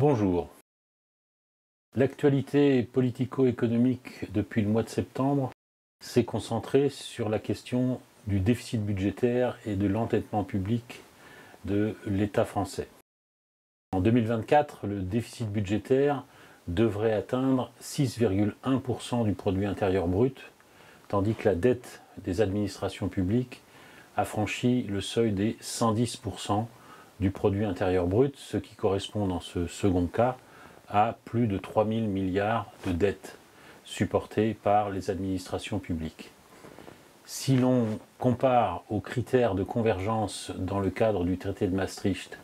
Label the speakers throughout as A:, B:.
A: Bonjour. L'actualité politico-économique depuis le mois de septembre s'est concentrée sur la question du déficit budgétaire et de l'endettement public de l'État français. En 2024, le déficit budgétaire devrait atteindre 6,1% du produit intérieur brut, tandis que la dette des administrations publiques a franchi le seuil des 110% du produit intérieur brut, ce qui correspond dans ce second cas à plus de 3 000 milliards de dettes supportées par les administrations publiques. Si l'on compare aux critères de convergence dans le cadre du traité de Maastricht,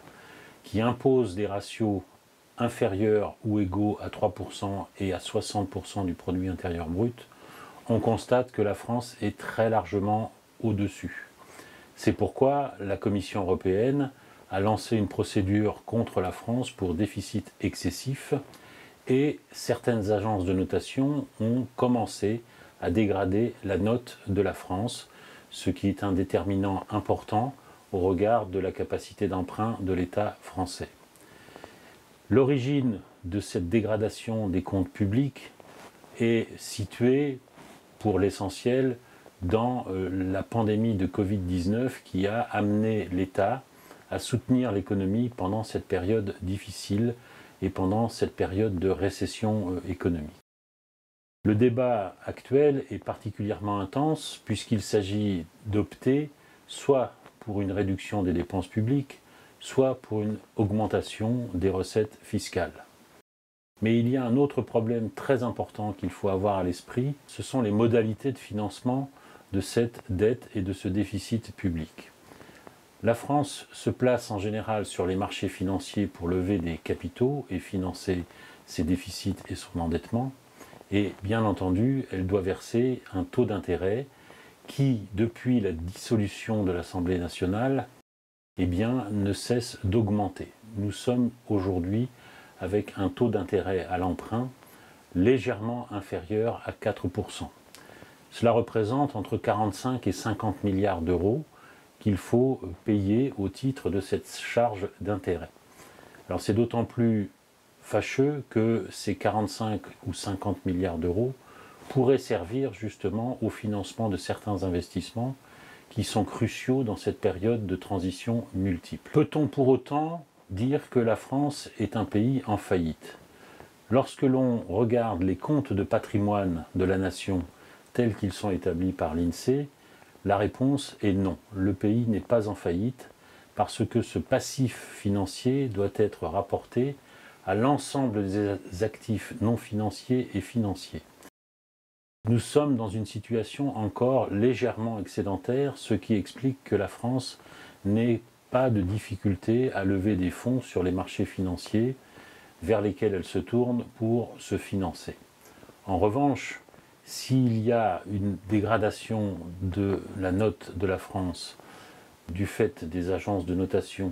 A: qui impose des ratios inférieurs ou égaux à 3% et à 60% du produit intérieur brut, on constate que la France est très largement au-dessus. C'est pourquoi la Commission européenne a lancé une procédure contre la France pour déficit excessif et certaines agences de notation ont commencé à dégrader la note de la France, ce qui est un déterminant important au regard de la capacité d'emprunt de l'État français. L'origine de cette dégradation des comptes publics est située, pour l'essentiel, dans la pandémie de Covid-19 qui a amené l'État à soutenir l'économie pendant cette période difficile et pendant cette période de récession économique. Le débat actuel est particulièrement intense puisqu'il s'agit d'opter soit pour une réduction des dépenses publiques, soit pour une augmentation des recettes fiscales. Mais il y a un autre problème très important qu'il faut avoir à l'esprit, ce sont les modalités de financement de cette dette et de ce déficit public. La France se place en général sur les marchés financiers pour lever des capitaux et financer ses déficits et son endettement. Et bien entendu, elle doit verser un taux d'intérêt qui, depuis la dissolution de l'Assemblée nationale, ne cesse d'augmenter. Nous sommes aujourd'hui avec un taux d'intérêt à l'emprunt légèrement inférieur à 4%. Cela représente entre 45 et 50 milliards d'euros qu'il faut payer au titre de cette charge d'intérêt. Alors c'est d'autant plus fâcheux que ces 45 ou 50 milliards d'euros pourraient servir justement au financement de certains investissements qui sont cruciaux dans cette période de transition multiple. Peut-on pour autant dire que la France est un pays en faillite? Lorsque l'on regarde les comptes de patrimoine de la nation tels qu'ils sont établis par l'INSEE, la réponse est non. Le pays n'est pas en faillite parce que ce passif financier doit être rapporté à l'ensemble des actifs non financiers et financiers. Nous sommes dans une situation encore légèrement excédentaire, ce qui explique que la France n'ait pas de difficulté à lever des fonds sur les marchés financiers vers lesquels elle se tourne pour se financer. En revanche, s'il y a une dégradation de la note de la France du fait des agences de notation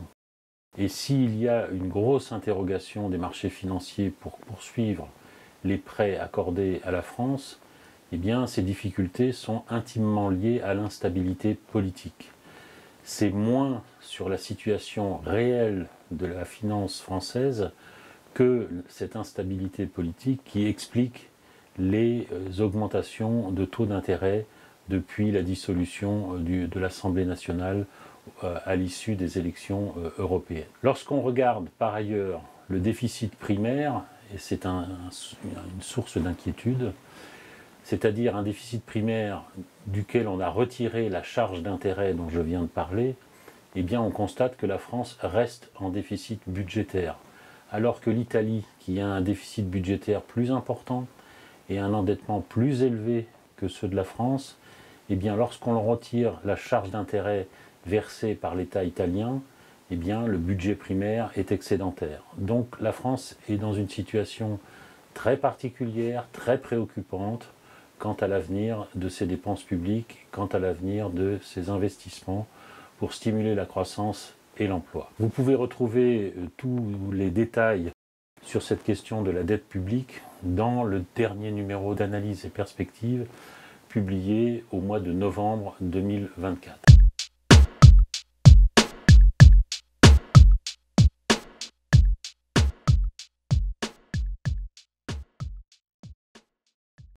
A: et s'il y a une grosse interrogation des marchés financiers pour poursuivre les prêts accordés à la France, ces difficultés sont intimement liées à l'instabilité politique. C'est moins sur la situation réelle de la finance française que cette instabilité politique qui explique les augmentations de taux d'intérêt depuis la dissolution de l'Assemblée nationale à l'issue des élections européennes. Lorsqu'on regarde par ailleurs le déficit primaire, et c'est une source d'inquiétude, c'est-à-dire un déficit primaire duquel on a retiré la charge d'intérêt dont je viens de parler, on constate que la France reste en déficit budgétaire, alors que l'Italie, qui a un déficit budgétaire plus important et un endettement plus élevé que ceux de la France, lorsqu'on retire la charge d'intérêt versée par l'État italien, le budget primaire est excédentaire. Donc la France est dans une situation très particulière, très préoccupante quant à l'avenir de ses dépenses publiques, quant à l'avenir de ses investissements pour stimuler la croissance et l'emploi. Vous pouvez retrouver tous les détails sur cette question de la dette publique dans le dernier numéro d'Analyse et Perspectives publié au mois de novembre 2024.